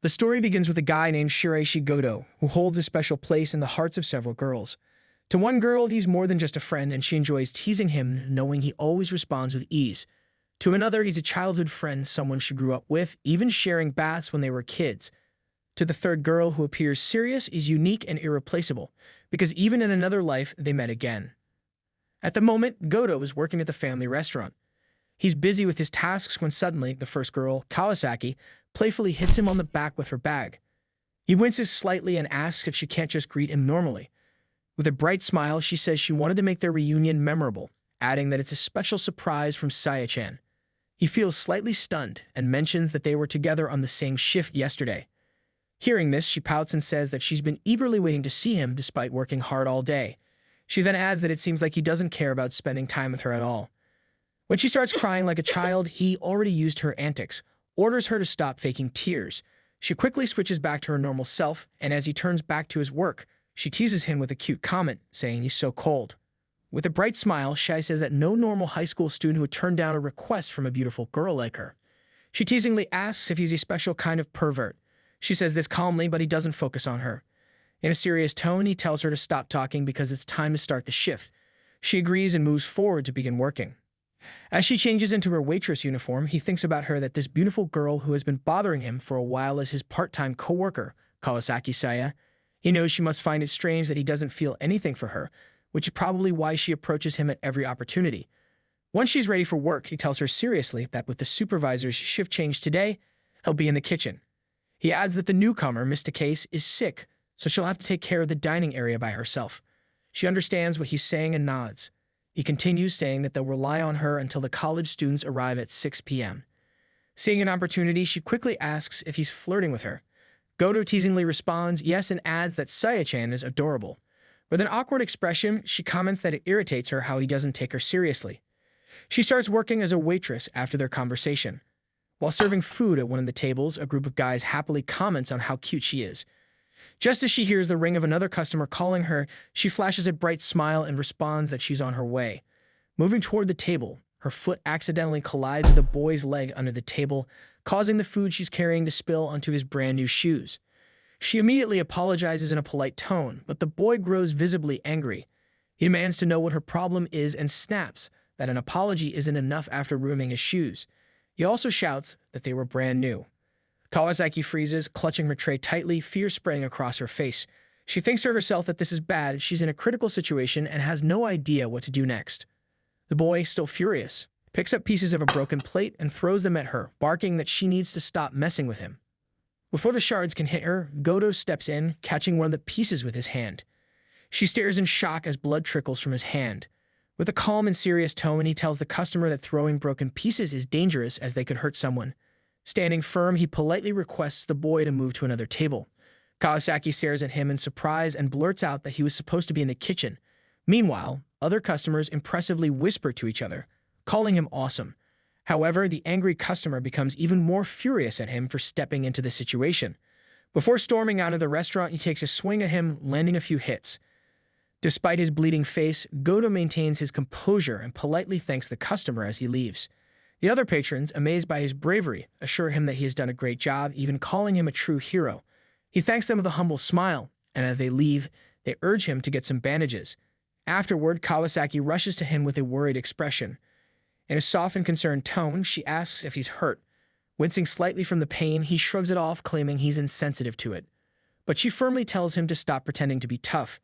The story begins with a guy named Shiraishi Goto, who holds a special place in the hearts of several girls. To one girl, he's more than just a friend, and she enjoys teasing him, knowing he always responds with ease. To another, he's a childhood friend, someone she grew up with, even sharing baths when they were kids. To the third girl, who appears serious, is unique and irreplaceable, because even in another life, they met again. At the moment, Goto is working at the family restaurant. He's busy with his tasks when suddenly, the first girl, Kawasaki, playfully hits him on the back with her bag. He winces slightly and asks if she can't just greet him normally. With a bright smile, she says she wanted to make their reunion memorable, adding that it's a special surprise from Saya-chan. He feels slightly stunned and mentions that they were together on the same shift yesterday. Hearing this, she pouts and says that she's been eagerly waiting to see him despite working hard all day. She then adds that it seems like he doesn't care about spending time with her at all. When she starts crying like a child, he already used her antics, orders her to stop faking tears. She quickly switches back to her normal self, and as he turns back to his work, she teases him with a cute comment, saying he's so cold. With a bright smile, Shai says that no normal high school student would turn down a request from a beautiful girl like her. She teasingly asks if he's a special kind of pervert. She says this calmly, but he doesn't focus on her. In a serious tone, he tells her to stop talking because it's time to start the shift. She agrees and moves forward to begin working. As she changes into her waitress uniform, he thinks about her that this beautiful girl who has been bothering him for a while is his part-time co-worker, Kawasaki Saya. He knows she must find it strange that he doesn't feel anything for her, which is probably why she approaches him at every opportunity. Once she's ready for work, he tells her seriously that with the supervisor's shift change today, he'll be in the kitchen. He adds that the newcomer, Mr. Case, is sick, so she'll have to take care of the dining area by herself. She understands what he's saying and nods. He continues saying that they'll rely on her until the college students arrive at 6 p.m. Seeing an opportunity, she quickly asks if he's flirting with her. Goto teasingly responds yes and adds that Saya-chan is adorable. With an awkward expression, she comments that it irritates her how he doesn't take her seriously. She starts working as a waitress after their conversation. While serving food at one of the tables, a group of guys happily comments on how cute she is. Just as she hears the ring of another customer calling her, she flashes a bright smile and responds that she's on her way. Moving toward the table, her foot accidentally collides with a boy's leg under the table, causing the food she's carrying to spill onto his brand new shoes. She immediately apologizes in a polite tone, but the boy grows visibly angry. He demands to know what her problem is and snaps that an apology isn't enough after ruining his shoes. He also shouts that they were brand new. Kawasaki freezes, clutching her tray tightly, fear spraying across her face. She thinks to herself that this is bad, she's in a critical situation and has no idea what to do next. The boy, still furious, picks up pieces of a broken plate and throws them at her, barking that she needs to stop messing with him. Before the shards can hit her, Goto steps in, catching one of the pieces with his hand. She stares in shock as blood trickles from his hand. With a calm and serious tone, he tells the customer that throwing broken pieces is dangerous as they could hurt someone. Standing firm, he politely requests the boy to move to another table. Kawasaki stares at him in surprise and blurts out that he was supposed to be in the kitchen. Meanwhile, other customers impressively whisper to each other, calling him awesome. However, the angry customer becomes even more furious at him for stepping into the situation. Before storming out of the restaurant, he takes a swing at him, landing a few hits. Despite his bleeding face, Goto maintains his composure and politely thanks the customer as he leaves. The other patrons, amazed by his bravery, assure him that he has done a great job, even calling him a true hero. He thanks them with a humble smile, and as they leave, they urge him to get some bandages. Afterward, Kawasaki rushes to him with a worried expression. In a soft and concerned tone, she asks if he's hurt. Wincing slightly from the pain, he shrugs it off, claiming he's insensitive to it. But she firmly tells him to stop pretending to be tough.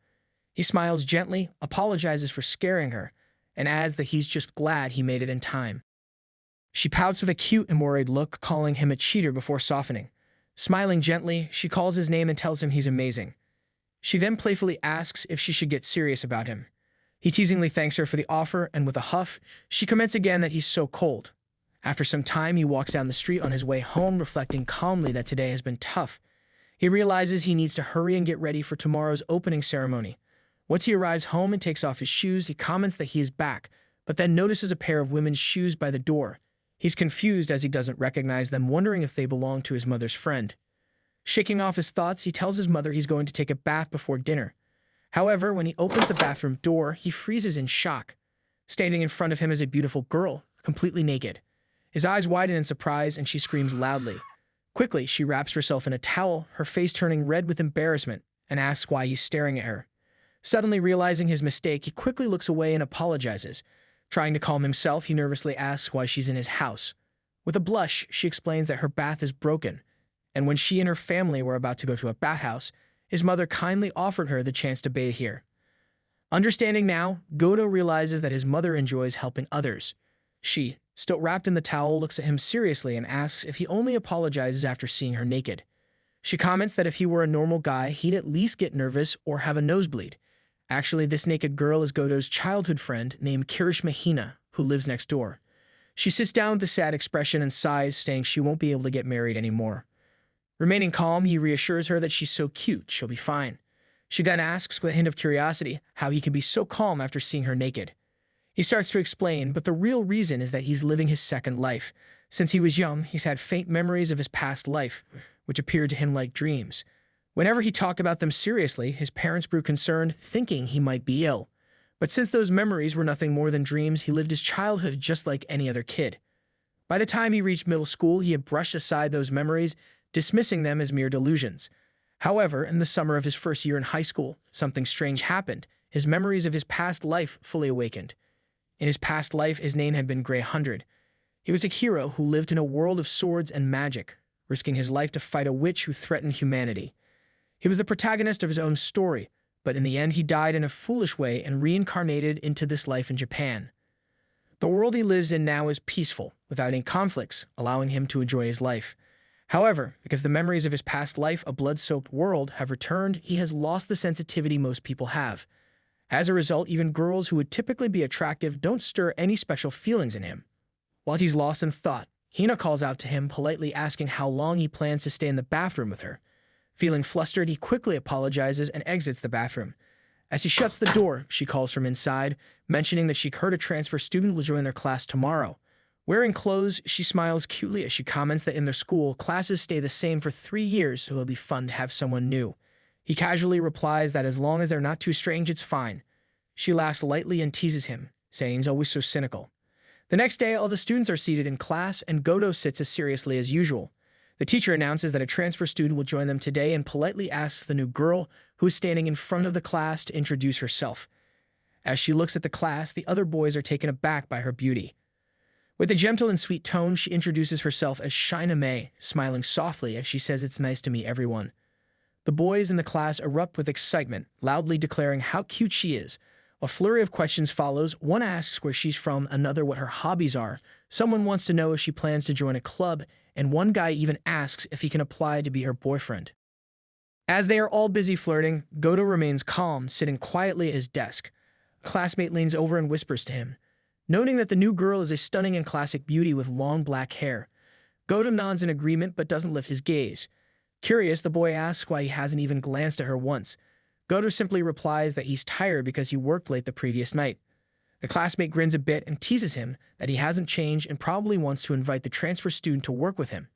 He smiles gently, apologizes for scaring her, and adds that he's just glad he made it in time. She pouts with a cute and worried look, calling him a cheater before softening. Smiling gently, she calls his name and tells him he's amazing. She then playfully asks if she should get serious about him. He teasingly thanks her for the offer, and with a huff, she comments again that he's so cold. After some time, he walks down the street on his way home, reflecting calmly that today has been tough. He realizes he needs to hurry and get ready for tomorrow's opening ceremony. Once he arrives home and takes off his shoes, he comments that he is back, but then notices a pair of women's shoes by the door. He's confused as he doesn't recognize them, wondering if they belong to his mother's friend. Shaking off his thoughts, he tells his mother he's going to take a bath before dinner. However, when he opens the bathroom door, he freezes in shock. Standing in front of him is a beautiful girl, completely naked. His eyes widen in surprise, and she screams loudly. Quickly, she wraps herself in a towel, her face turning red with embarrassment, and asks why he's staring at her. Suddenly realizing his mistake, he quickly looks away and apologizes. Trying to calm himself, he nervously asks why she's in his house. With a blush, she explains that her bath is broken, and when she and her family were about to go to a bathhouse, his mother kindly offered her the chance to bathe here. Understanding now, Goto realizes that his mother enjoys helping others. She, still wrapped in the towel, looks at him seriously and asks if he only apologizes after seeing her naked. She comments that if he were a normal guy, he'd at least get nervous or have a nosebleed. Actually, this naked girl is Goto's childhood friend named Hina, who lives next door. She sits down with a sad expression and sighs, saying she won't be able to get married anymore. Remaining calm, he reassures her that she's so cute, she'll be fine. She then asks, with a hint of curiosity, how he can be so calm after seeing her naked. He starts to explain, but the real reason is that he's living his second life. Since he was young, he's had faint memories of his past life, which appeared to him like dreams. Whenever he talked about them seriously, his parents grew concerned, thinking he might be ill. But since those memories were nothing more than dreams, he lived his childhood just like any other kid. By the time he reached middle school, he had brushed aside those memories, dismissing them as mere delusions. However, in the summer of his first year in high school, something strange happened. His memories of his past life fully awakened. In his past life, his name had been Grey 100. He was a hero who lived in a world of swords and magic, risking his life to fight a witch who threatened humanity. He was the protagonist of his own story, but in the end he died in a foolish way and reincarnated into this life in Japan. The world he lives in now is peaceful, without any conflicts, allowing him to enjoy his life. However, because the memories of his past life, a blood-soaked world, have returned, he has lost the sensitivity most people have. As a result, even girls who would typically be attractive don't stir any special feelings in him. While he's lost in thought, Hina calls out to him, politely asking how long he plans to stay in the bathroom with her. Feeling flustered, he quickly apologizes and exits the bathroom. As he shuts the door, she calls from inside, mentioning that she heard a transfer student will join their class tomorrow. Wearing clothes, she smiles cutely as she comments that in their school, classes stay the same for 3 years, so it'll be fun to have someone new. He casually replies that as long as they're not too strange, it's fine. She laughs lightly and teases him, saying he's always so cynical. The next day, all the students are seated in class, and Goto sits as seriously as usual. The teacher announces that a transfer student will join them today and politely asks the new girl, who is standing in front of the class, to introduce herself. As she looks at the class, the other boys are taken aback by her beauty. With a gentle and sweet tone, she introduces herself as Hina May, smiling softly as she says it's nice to meet everyone. The boys in the class erupt with excitement, loudly declaring how cute she is. A flurry of questions follows. One asks where she's from, another what her hobbies are. Someone wants to know if she plans to join a club, and one guy even asks if he can apply to be her boyfriend. As they are all busy flirting, Goto remains calm, sitting quietly at his desk. A classmate leans over and whispers to him. Noting that the new girl is a stunning and classic beauty with long black hair, Goto nods in agreement but doesn't lift his gaze. Curious, the boy asks why he hasn't even glanced at her once. Goto simply replies that he's tired because he worked late the previous night. The classmate grins a bit and teases him that he hasn't changed and probably wants to invite the transfer student to work with him.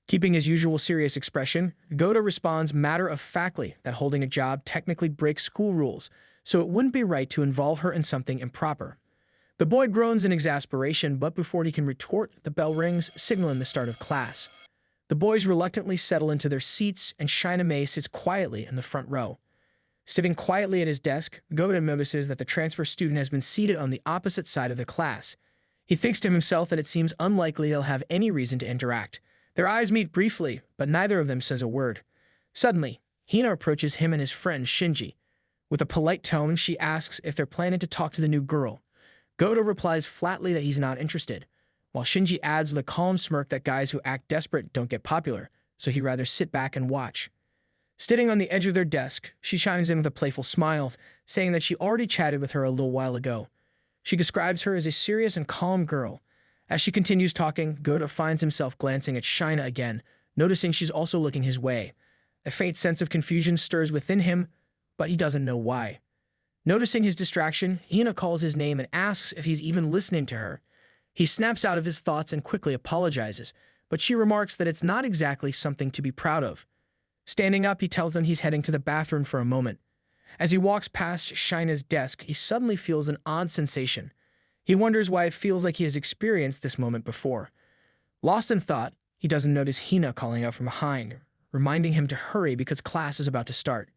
Keeping his usual serious expression, Goto responds matter-of-factly that holding a job technically breaks school rules, so it wouldn't be right to involve her in something improper. The boy groans in exasperation, but before he can retort, the bell rings, signaling the start of class. The boys reluctantly settle into their seats, and Hina May sits quietly in the front row. Sitting quietly at his desk, Goto notices that the transfer student has been seated on the opposite side of the class. He thinks to himself that it seems unlikely they'll have any reason to interact. Their eyes meet briefly, but neither of them says a word. Suddenly, Hina approaches him and his friend Shinji. With a polite tone, she asks if they're planning to talk to the new girl. Goto replies flatly that he's not interested, while Shinji adds with a calm smirk that guys who act desperate don't get popular, so he'd rather sit back and watch. Sitting on the edge of their desk, she chimes in with a playful smile, saying that she already chatted with her a little while ago. She describes her as a serious and calm girl. As she continues talking, Goto finds himself glancing at Hina again, noticing she's also looking his way. A faint sense of confusion stirs within him, but he doesn't know why. Noticing his distraction, Hina calls his name and asks if he's even listening to her. He snaps out of his thoughts and quickly apologizes, but she remarks that it's not exactly something to be proud of. Standing up, he tells them he's heading to the bathroom for a moment. As he walks past Hina's desk, he suddenly feels an odd sensation. He wonders why it feels like he has experienced this moment before. Lost in thought, He doesn't notice Hina calling out from behind, reminding him to hurry because class is about to start.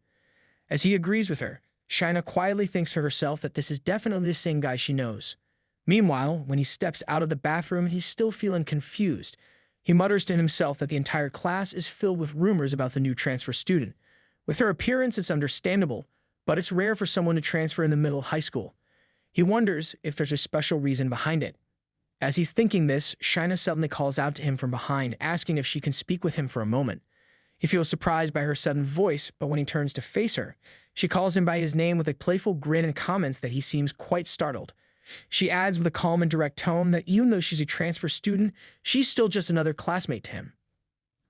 As he agrees with her, Shina quietly thinks to herself that this is definitely the same guy she knows. Meanwhile, when he steps out of the bathroom, he's still feeling confused. He mutters to himself that the entire class is filled with rumors about the new transfer student. With her appearance, it's understandable, but it's rare for someone to transfer in the middle of high school. He wonders if there's a special reason behind it. As he's thinking this, Shina suddenly calls out to him from behind, asking if she can speak with him for a moment. He feels surprised by her sudden voice, but when he turns to face her, she calls him by his name with a playful grin and comments that he seems quite startled. She adds with a calm and direct tone that even though she's a transfer student, she's still just another classmate to him.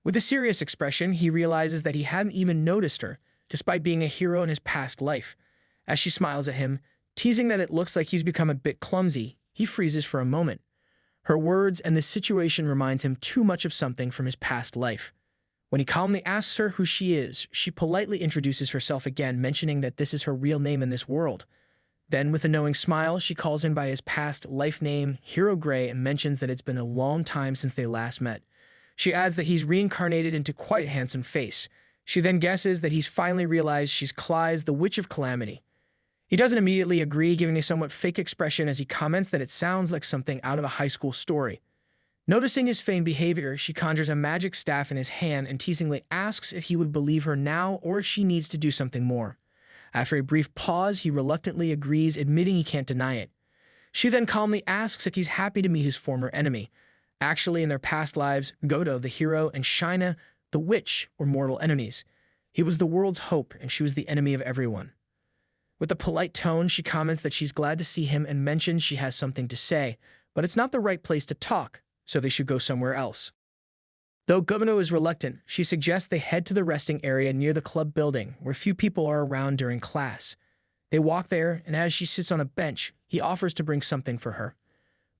With a serious expression, he realizes that he hadn't even noticed her, despite being a hero in his past life. As she smiles at him, teasing that it looks like he's become a bit clumsy, he freezes for a moment. Her words and this situation reminds him too much of something from his past life. When he calmly asks her who she is, she politely introduces herself again, mentioning that this is her real name in this world. Then, with a knowing smile, she calls him by his past life name, Hero Gray, and mentions that it's been a long time since they last met. She adds that he's reincarnated into quite a handsome face. She then guesses that he's finally realized she's Clyde, the Witch of Calamity. He doesn't immediately agree, giving a somewhat fake expression as he comments that it sounds like something out of a high school story. Noticing his feigned behavior, she conjures a magic staff in his hand and teasingly asks if he would believe her now or if she needs to do something more. After a brief pause, he reluctantly agrees, admitting he can't deny it. She then calmly asks if he's happy to meet his former enemy. Actually, in their past lives, Godo, the hero, and Shina, the witch, were mortal enemies. He was the world's hope, and she was the enemy of everyone. With a polite tone, she comments that she's glad to see him and mentions she has something to say, but it's not the right place to talk, so they should go somewhere else. Though Godo is reluctant, she suggests they head to the resting area near the club building, where few people are around during class. They walk there, and as she sits on a bench, he offers to bring something for her.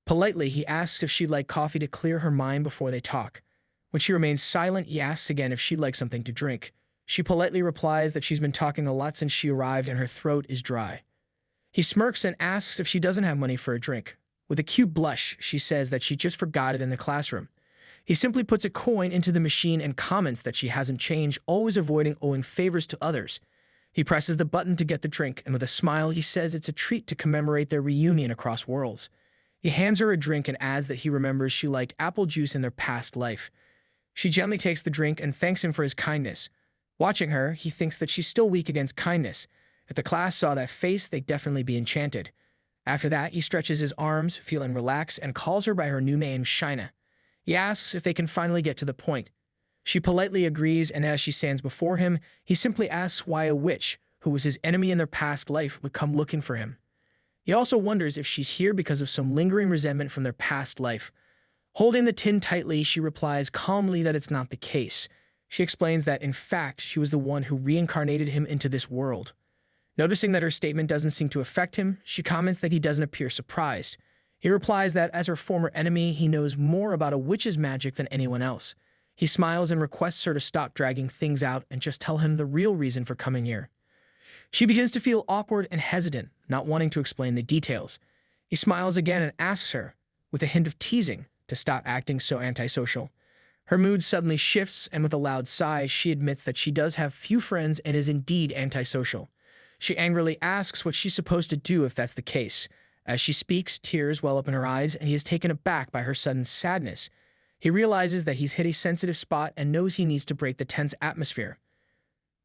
Politely, he asks if she'd like coffee to clear her mind before they talk. When she remains silent, he asks again if she'd like something to drink. She politely replies that she's been talking a lot since she arrived and her throat is dry. He smirks and asks if she doesn't have money for a drink. With a cute blush, she says that she just forgot it in the classroom. He simply puts a coin into the machine and comments that she hasn't changed, always avoiding owing favors to others. He presses the button to get the drink, and with a smile, he says it's a treat to commemorate their reunion across worlds. He hands her a drink and adds that he remembers she liked apple juice in their past life. She gently takes the drink and thanks him for his kindness. Watching her, he thinks that she's still weak against kindness. If the class saw that face, they'd definitely be enchanted. After that, he stretches his arms, feeling relaxed, and calls her by her new name, Shina. He asks if they can finally get to the point. She politely agrees, and as she stands before him, he simply asks why a witch, who was his enemy in their past life, would come looking for him. He also wonders if she's here because of some lingering resentment from their past life. Holding the tin tightly, she replies calmly that it's not the case. She explains that, in fact, she was the one who reincarnated him into this world. Noticing that her statement doesn't seem to affect him, she comments that he doesn't appear surprised. He replies that, as her former enemy, he knows more about a witch's magic than anyone else. He smiles and requests her to stop dragging things out and just tell him the real reason for coming here. She begins to feel awkward and hesitant, not wanting to explain the details. He smiles again and asks her, with a hint of teasing, to stop acting so antisocial. Her mood suddenly shifts, and with a loud sigh, she admits that she does have few friends and is indeed antisocial. She angrily asks what she's supposed to do if that's the case. As she speaks, tears well up in her eyes, and he is taken aback by her sudden sadness. He realizes that he's hit a sensitive spot and knows he needs to break the tense atmosphere.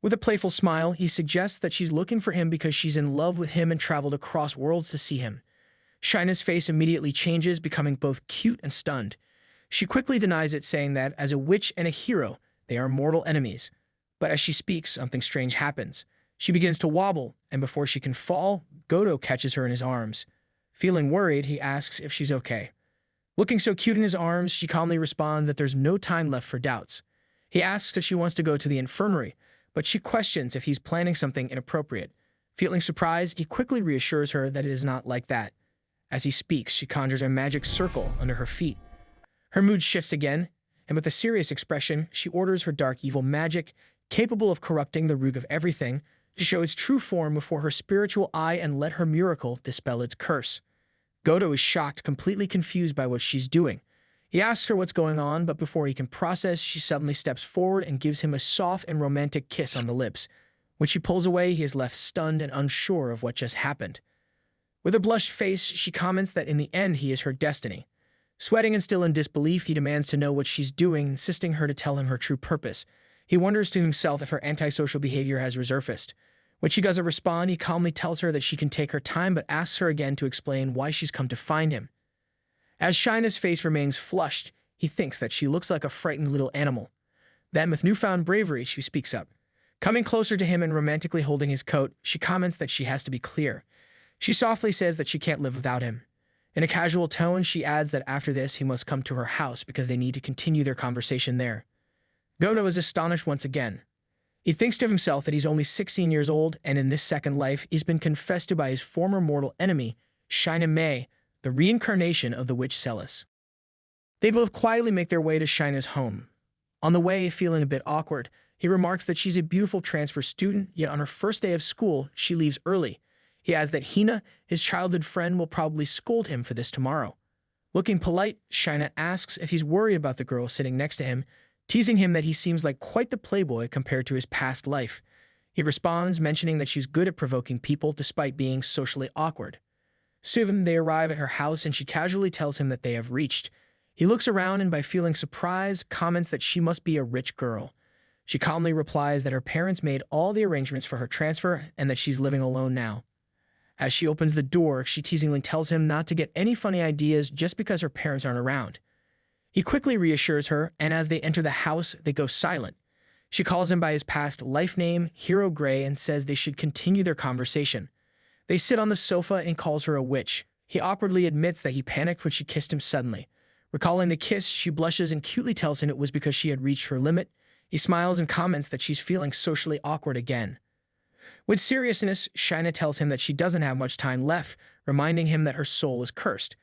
With a playful smile, he suggests that she's looking for him because she's in love with him and traveled across worlds to see him. Shina's face immediately changes, becoming both cute and stunned. She quickly denies it, saying that, as a witch and a hero, they are mortal enemies. But as she speaks, something strange happens. She begins to wobble, and before she can fall, Godo catches her in his arms. Feeling worried, he asks if she's okay. Looking so cute in his arms, she calmly responds that there's no time left for doubts. He asks if she wants to go to the infirmary, but she questions if he's planning something inappropriate. Feeling surprised, he quickly reassures her that it is not like that. As he speaks, she conjures a magic circle under her feet. Her mood shifts again, and with a serious expression, she orders her dark evil magic, capable of corrupting the root of everything, to show its true form before her spiritual eye and let her miracle dispel its curse. Godo is shocked, completely confused by what she's doing. He asks her what's going on, but before he can process, she suddenly steps forward and gives him a soft and romantic kiss on the lips. When she pulls away, he is left stunned and unsure of what just happened. With a blushed face, she comments that in the end he is her destiny. Sweating and still in disbelief, he demands to know what she's doing, insisting her to tell him her true purpose. He wonders to himself if her antisocial behavior has resurfaced. When she doesn't respond, he calmly tells her that she can take her time but asks her again to explain why she's come to find him. As Shina's face remains flushed, he thinks that she looks like a frightened little animal. Then, with newfound bravery, she speaks up. Coming closer to him and romantically holding his coat, she comments that she has to be clear. She softly says that she can't live without him. In a casual tone, she adds that after this, he must come to her house because they need to continue their conversation there. Goto is astonished once again. He thinks to himself that he's only 16 years old, and in this second life, he's been confessed to by his former mortal enemy, Shina Mei, the reincarnation of the witch Celis. They both quietly make their way to Shina's home. On the way, feeling a bit awkward, he remarks that she's a beautiful transfer student, yet on her first day of school, she leaves early. He adds that Hina, his childhood friend, will probably scold him for this tomorrow. Looking polite, Shina asks if he's worried about the girl sitting next to him, teasing him that he seems like quite the playboy compared to his past life. He responds, mentioning that she's good at provoking people despite being socially awkward. Soon, they arrive at her house and she casually tells him that they have reached. He looks around and by feeling surprised, comments that she must be a rich girl. She calmly replies that her parents made all the arrangements for her transfer and that she's living alone now. As she opens the door, she teasingly tells him not to get any funny ideas just because her parents aren't around. He quickly reassures her, and as they enter the house, they go silent. She calls him by his past life name, Hero Gray, and says they should continue their conversation. They sit on the sofa and calls her a witch. He awkwardly admits that he panicked when she kissed him suddenly. Recalling the kiss, she blushes and cutely tells him it was because she had reached her limit. He smiles and comments that she's feeling socially awkward again. With seriousness, Shina tells him that she doesn't have much time left, reminding him that her soul is cursed.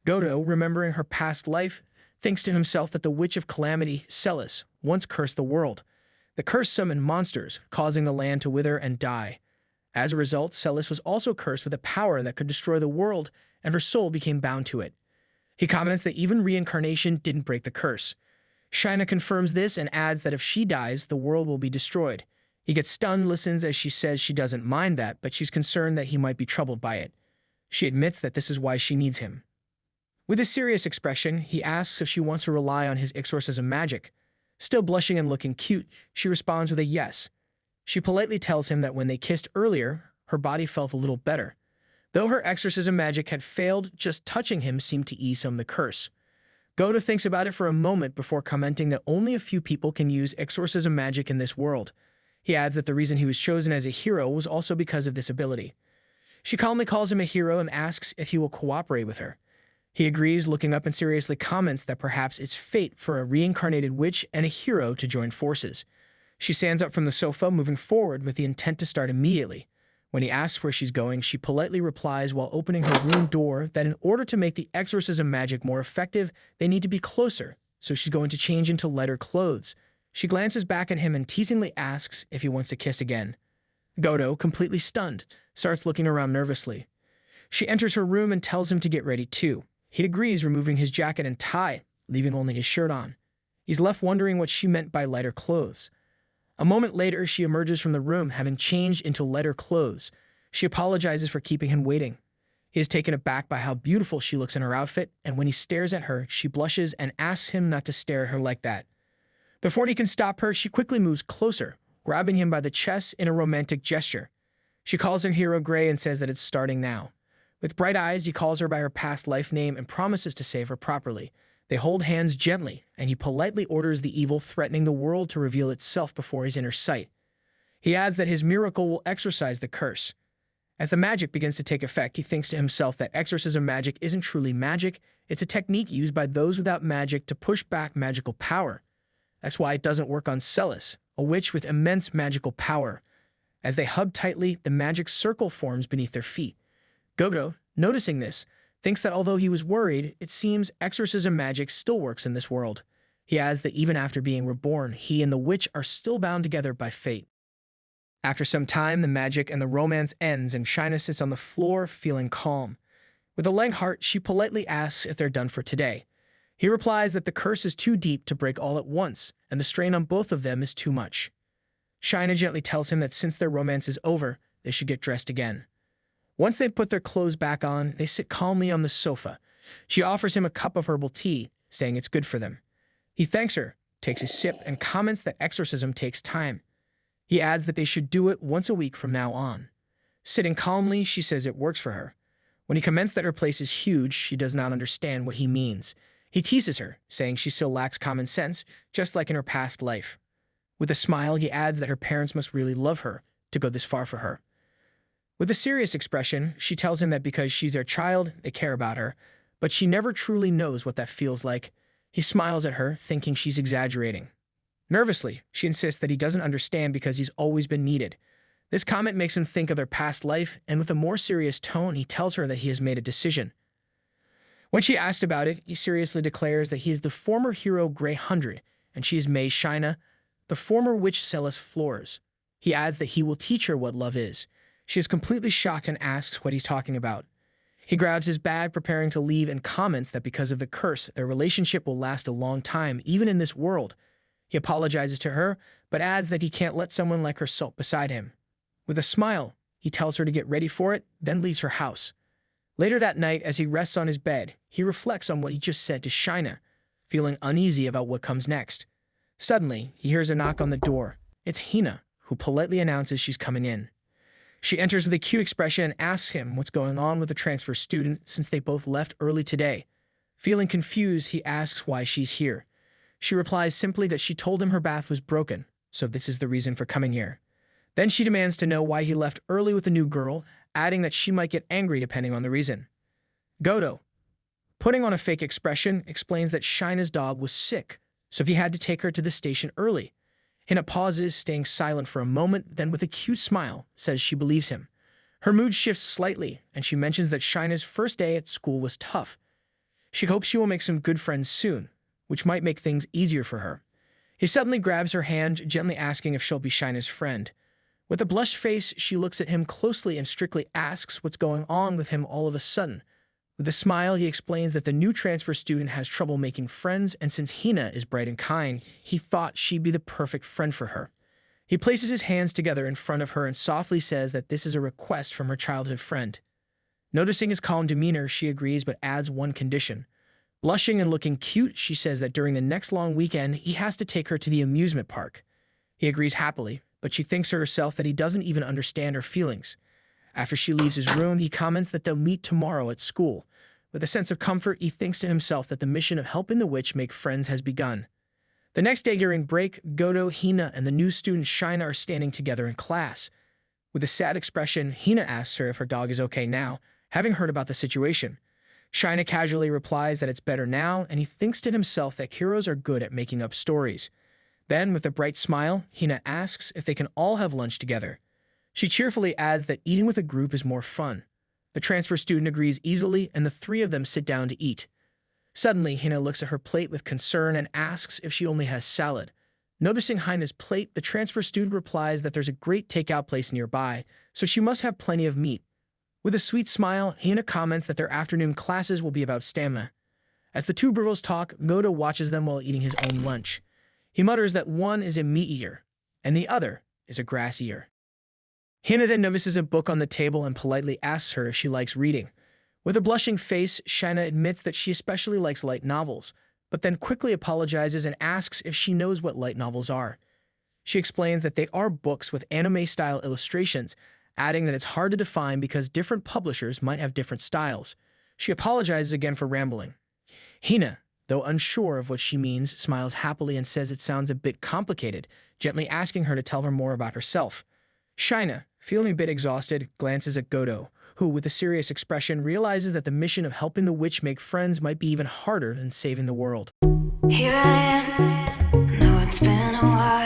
Goto, remembering her past life, thinks to himself that the Witch of Calamity, Celis, once cursed the world. The curse summoned monsters, causing the land to wither and die. As a result, Celis was also cursed with a power that could destroy the world, and her soul became bound to it. He comments that even reincarnation didn't break the curse. Shina confirms this and adds that if she dies, the world will be destroyed. He gets stunned, listens as she says she doesn't mind that, but she's concerned that he might be troubled by it. She admits that this is why she needs him. With a serious expression, he asks if she wants to rely on his exorcism magic. Still blushing and looking cute, she responds with a yes. She politely tells him that when they kissed earlier, her body felt a little better. Though her exorcism magic had failed, just touching him seemed to ease some of the curse. Goto thinks about it for a moment before commenting that only a few people can use exorcism magic in this world. He adds that the reason he was chosen as a hero was also because of this ability. She calmly calls him a hero and asks if he will cooperate with her. He agrees, looking up and seriously comments that perhaps it's fate for a reincarnated witch and a hero to join forces. She stands up from the sofa, moving forward with the intent to start immediately. When he asks where she's going, she politely replies while opening her room door that in order to make the exorcism magic more effective, they need to be closer, so she's going to change into lighter clothes. She glances back at him and teasingly asks if he wants to kiss again. Goto, completely stunned, starts looking around nervously. She enters her room and tells him to get ready too. He agrees, removing his jacket and tie, leaving only his shirt on. He's left wondering what she meant by lighter clothes. A moment later, she emerges from the room, having changed into lighter clothes. She apologizes for keeping him waiting. He is taken aback by how beautiful she looks in her outfit, and when he stares at her, she blushes and asks him not to stare at her like that. Before he can stop her, she quickly moves closer, grabbing him by the chest in a romantic gesture. She calls him Hero Gray and says that it's starting now. With bright eyes, he calls her by her past life name and promises to save her properly. They hold hands gently, and he politely orders the evil threatening the world to reveal itself before his inner sight. He adds that his miracle will exorcise the curse. As the magic begins to take effect, he thinks to himself that exorcism magic isn't truly magic, it's a technique used by those without magic to push back magical power. That's why it doesn't work on Celis, a witch with immense magical power. As they hug tightly, the magic circle forms beneath their feet. Goto, noticing this, thinks that although he was worried, it seems exorcism magic still works in this world. He adds that even after being reborn, he and the witch are still bound together by fate. After some time, the magic and the romance ends and Shina sits on the floor, feeling calm. With a light heart, she politely asks if they're done for today. He replies that the curse is too deep to break all at once, and the strain on both of them is too much. Hina gently tells him that since their romance is over, they should get dressed again. Once they put their clothes back on, they sit calmly on the sofa. She offers him a cup of herbal tea, saying it's good for them. He thanks her, takes a sip, and comments that exorcism takes time. He adds that they should do it once a week from now on. Sitting calmly, she says it works for her. When he comments that her place is huge, she does not understand what he means. He teases her, saying she still lacks common sense, just like in her past life. With a smile, he adds that her parents must really love her to go this far for her. With a serious expression, she tells him that because she's their child, they care about her, but she never truly knows what that feels like. He smiles at her, thinking she's exaggerating. Nervously, she insists that he doesn't understand because he's always been needed. This comment makes him think of their past life, and with a more serious tone, he tells her that he has made a decision. When she asked about it, he seriously declares that he is the former hero Grey Hundred, and she is May Hina, the former witch Celis Flores. He adds that he will teach her what love is. She is completely shocked and asks what he's talking about. He grabs his bag, preparing to leave, and comments that because of the curse, their relationship will last a long time, even in this world. He apologizes to her, but adds that he can't let someone like her sulk beside him. With a smile, he tells her to get ready for it, then leaves her house. Later that night, as he rests on his bed, he reflects on what he just said to Hina, feeling uneasy about what comes next. Suddenly, he hears a knock on the door. It's Hina, who politely announces she's coming in. She enters with a cute expression and asks him what's going on with the transfer student since they both left early today. Feeling confused, he asks why she's here. She replies simply that she told him her bath was broken, so this is the reason for coming here. Then she demands to know why he left early with a new girl, adding that she might get angry depending on the reason. Godo, putting on a fake expression, explains that Hina's dog was sick, so he had to take her to the station early. Hina pauses, staying silent for a moment, then with a cute smile, says she believes him. Her mood shifts slightly, and she mentions that Hina's first day at school was tough. She hopes she will make some good friends soon, which might make things easier for her. He suddenly grabs her hand, gently asking if she'll be Hina's friend. With a blushed face, she looks at him closely and strictly asks what's going on with him all of a sudden. With a smile, he explains that the new transfer student has trouble making friends, and since Hina is bright and kind, he thought she'd be the perfect friend for her. He places his hands together in front of her and softly says that this is a request from her childhood friend. Noticing his calm demeanor, she agrees but adds one condition. Blushing and looking cute, she says that during the next long weekend, he has to take her to the amusement park. He agrees happily, but she thinks to herself that he doesn't even understand her feelings. After she leaves his room, he comments that they'll meet tomorrow at school. With a sense of comfort, he thinks to himself that the mission of helping the witch make friends has begun. The next day during break, Godo, Hina, and the new student Hina are standing together in class. With a sad expression, Hina asks her if her dog is okay now, having heard about the situation. Hina casually replies that it's better now, and he thinks to himself that heroes are good at making up stories. Then, with a bright smile, Hina asks if they can all have lunch together. She cheerfully adds that eating with a group is more fun. The transfer student agrees easily, and the three of them sit down to eat. Suddenly, Hina looks at her plate with concern and asks if she only has salad. Noticing Hina's plate, the transfer student replies that there's a great takeout place nearby, so she must have plenty of meat. With a sweet smile, Hina comments that their afternoon classes will be about stamina. As the two girls talk, Godo watches them while eating his own lunch. He mutters that one is a meat eater, and the other is a grass eater. Hina then notices a book on the table and politely asks her if she likes reading. With a blushing face, Hina admits that she especially likes light novels, but then quickly apologizes and asks if she knows what light novels are. She explains that they are books with anime-style illustrations, adding that it's hard to define because different publishers might have different styles. She apologizes again for rambling. Hina, though unsure of what she means, smiles happily and says it sounds a bit complicated, gently asking her to tell her more about herself. Hina, feeling a bit exhausted, glances at Godo, who, with a serious expression, realizes that the mission of helping the witch make friends might be even harder than saving the world. Here I am, know it's been a while.